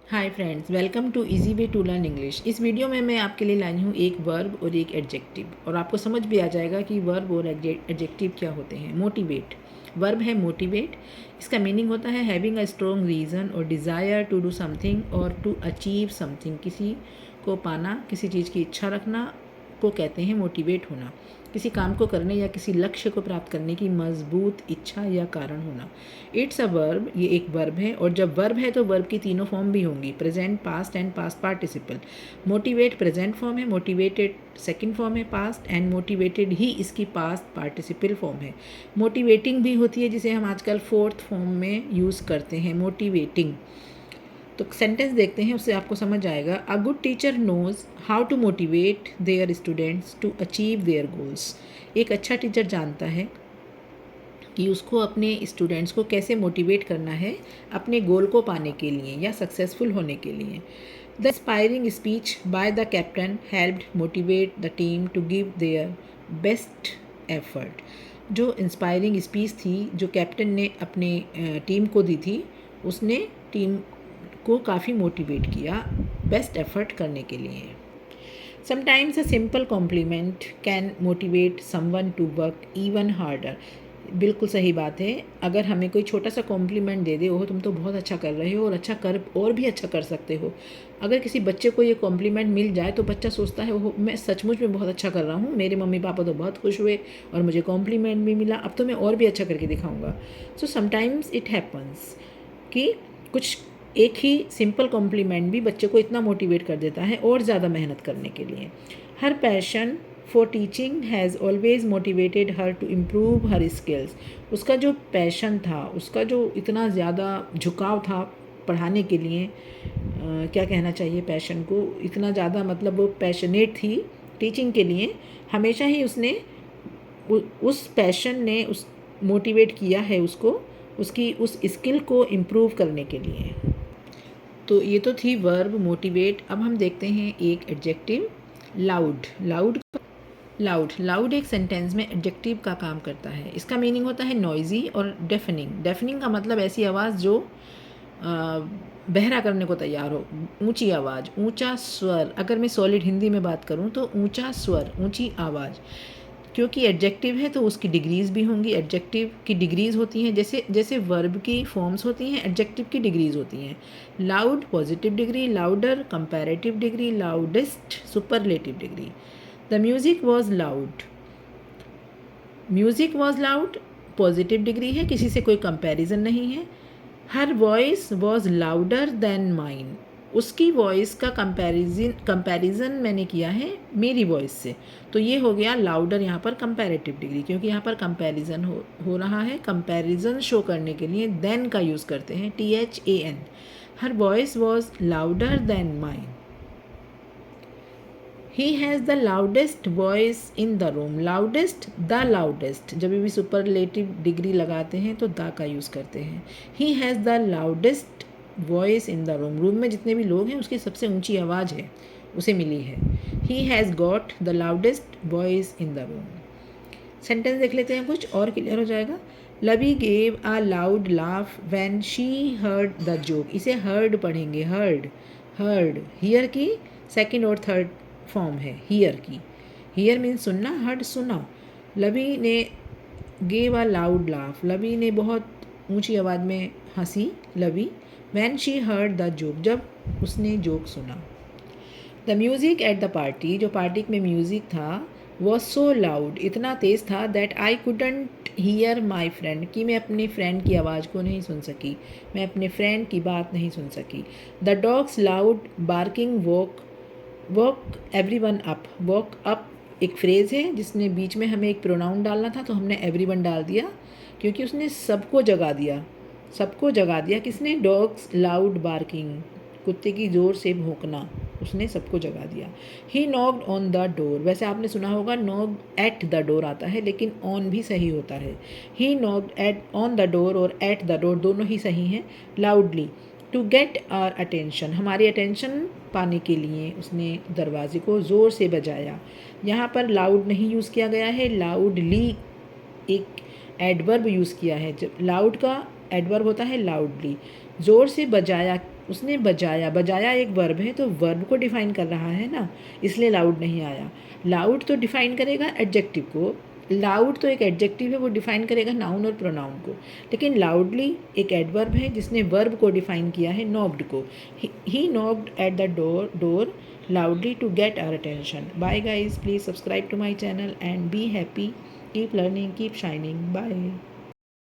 Hi friends, welcome to easy way to learn English. इस video में मैं आपके लिए लाई हूँ एक वर्ब और एक एडजेक्टिव, और आपको समझ भी आ जाएगा कि वर्ब और एडजेक्टिव क्या होते हैं। मोटिवेट वर्ब है मोटिवेट। इसका मीनिंग होता है हैविंग अ स्ट्रॉन्ग रीज़न और डिज़ायर टू डू समथिंग और टू अचीव समथिंग। किसी को पाना, किसी चीज़ की इच्छा रखना को कहते हैं मोटिवेट होना। किसी काम को करने या किसी लक्ष्य को प्राप्त करने की मजबूत इच्छा या कारण होना। इट्स अ वर्ब, ये एक वर्ब है, और जब वर्ब है तो वर्ब की तीनों फॉर्म भी होंगी, present, past and past participle. Motivate present form है, मोटिवेटेड सेकंड फॉर्म है पास्ट, एंड मोटिवेटेड ही इसकी पास्ट पार्टिसिपल फॉर्म है। मोटिवेटिंग भी होती है, जिसे हम आजकल फोर्थ फॉर्म में यूज़ करते हैं, मोटिवेटिंग। तो सेंटेंस देखते हैं, उससे आपको समझ आएगा। A good teacher knows how to motivate their students to achieve their goals. एक अच्छा टीचर जानता है कि उसको अपने स्टूडेंट्स को कैसे मोटिवेट करना है अपने गोल को पाने के लिए या सक्सेसफुल होने के लिए। The inspiring speech by the captain helped motivate the team to give their best effort. जो इंस्पायरिंग स्पीच थी जो कैप्टन ने अपने टीम को दी थी, उसने टीम को काफ़ी मोटिवेट किया बेस्ट एफर्ट करने के लिए। Sometimes a simple compliment can motivate someone to work even harder. बिल्कुल सही बात है। अगर हमें कोई छोटा सा कॉम्प्लीमेंट दे दे, ओह तुम तो बहुत अच्छा कर रहे हो और अच्छा कर और भी अच्छा कर सकते हो। अगर किसी बच्चे को ये कॉम्प्लीमेंट मिल जाए तो बच्चा सोचता है ओह मैं सचमुच में बहुत अच्छा कर रहा हूँ, मेरे मम्मी पापा तो बहुत खुश हुए और मुझे कॉम्प्लीमेंट भी मिला, अब तो मैं और भी अच्छा करके दिखाऊंगा। सो समटाइम्स इट हैपन्स कि कुछ एक ही सिंपल कॉम्प्लीमेंट भी बच्चे को इतना मोटिवेट कर देता है और ज़्यादा मेहनत करने के लिए। Her passion for teaching has always motivated her to improve her skills. उसका जो पैशन था, उसका जो इतना ज़्यादा झुकाव था पढ़ाने के लिए, क्या कहना चाहिए, पैशन को इतना ज़्यादा, मतलब वो पैशनेट थी टीचिंग के लिए। हमेशा ही उसने उस पैशन ने उस मोटिवेट किया है उसको उसकी उस स्किल को इम्प्रूव करने के लिए। तो ये तो थी वर्ब मोटिवेट। अब हम देखते हैं एक एडजेक्टिव, लाउड। लाउड एक सेंटेंस में एडजेक्टिव का काम करता है। इसका मीनिंग होता है नॉइजी और डेफनिंग। डेफनिंग का मतलब ऐसी आवाज़ जो बहरा करने को तैयार हो। ऊंची आवाज़, ऊंचा स्वर। अगर मैं सॉलिड हिंदी में बात करूं तो ऊंचा स्वर, ऊंची आवाज़। क्योंकि एडजेक्टिव है तो उसकी डिग्रीज़ भी होंगी। एडजेक्टिव की डिग्रीज़ होती हैं, जैसे जैसे वर्ब की फॉर्म्स होती हैं, एडजेक्टिव की डिग्रीज़ होती हैं। Loud positive degree, louder comparative degree, loudest superlative degree. The music was loud. Music was loud positive degree है, किसी से कोई कंपैरिजन नहीं है। Her voice was louder than mine. उसकी वॉइस का कंपैरिजन मैंने किया है मेरी वॉइस से। तो ये हो गया लाउडर यहाँ पर कंपैरेटिव डिग्री, क्योंकि यहाँ पर कंपैरिजन हो रहा है। कंपैरिजन शो करने के लिए देन का यूज़ करते हैं, THAN। Her voice was louder than mine. He has the loudest voice in the room. Loudest, the loudest, जब भी सुपरलेटिव डिग्री लगाते हैं तो द का यूज़ करते हैं। He has the loudest voice in the room. Room में जितने भी लोग हैं उसकी सबसे ऊंची आवाज़ है, उसे मिली है। He has got the loudest voice in the room. Sentence देख लेते हैं, कुछ और क्लियर हो जाएगा। Lovey gave a loud laugh when she heard the joke. इसे हर्ड पढ़ेंगे, हर्ड। हर्ड हियर की सेकंड और थर्ड फॉर्म है हियर की। हियर मीन्स सुनना, हर्ड सुना। लवी ने gave a loud laugh, Lovey ने बहुत ऊंची आवाज़ में हंसी, Lovey. When she heard the joke, जब उसने जोक सुना। The music at the party, जो पार्टी में म्यूज़िक था, वॉज सो लाउड, इतना तेज़ था, that I couldn't hear my friend, कि मैं अपने फ्रेंड की आवाज़ को नहीं सुन सकी, मैं अपने फ्रेंड की बात नहीं सुन सकी। The dogs loud barking walk every one up. Walk up एक फ्रेज़ है जिसने बीच में हमें एक प्रोनाउन डालना था, तो हमने एवरी वन डाल दिया, क्योंकि उसने सबको जगा दिया। सबको जगा दिया किसने? डॉग्स लाउड बार्किंग, कुत्ते की ज़ोर से भौंकना, उसने सबको जगा दिया। ही नॉक्ड ऑन द डोर, वैसे आपने सुना होगा नॉक एट द डोर आता है, लेकिन ऑन भी सही होता है। He knocked at on the door और एट द डोर दोनों ही सही हैं। Loudly, to get our attention, हमारी अटेंशन पाने के लिए उसने दरवाजे को ज़ोर से बजाया। यहाँ पर लाउड नहीं यूज़ किया गया है, लाउडली एक एडवर्ब यूज़ किया है। जब लाउड का एडवर्ब होता है लाउडली। ज़ोर से बजाया उसने बजाया, बजाया एक वर्ब है तो वर्ब को डिफ़ाइन कर रहा है ना, इसलिए लाउड नहीं आया। लाउड तो डिफ़ाइन करेगा एडजेक्टिव को, लाउड तो एक एडजेक्टिव है, वो डिफ़ाइन करेगा नाउन और प्रोनाउन को। लेकिन लाउडली एक एडवर्ब है जिसने वर्ब को डिफ़ाइन किया है नॉक्ड को। ही knocked eight the door loudly to get our attention. Bye guys, please subscribe to my channel and be happy. Keep learning, keep shining. Bye.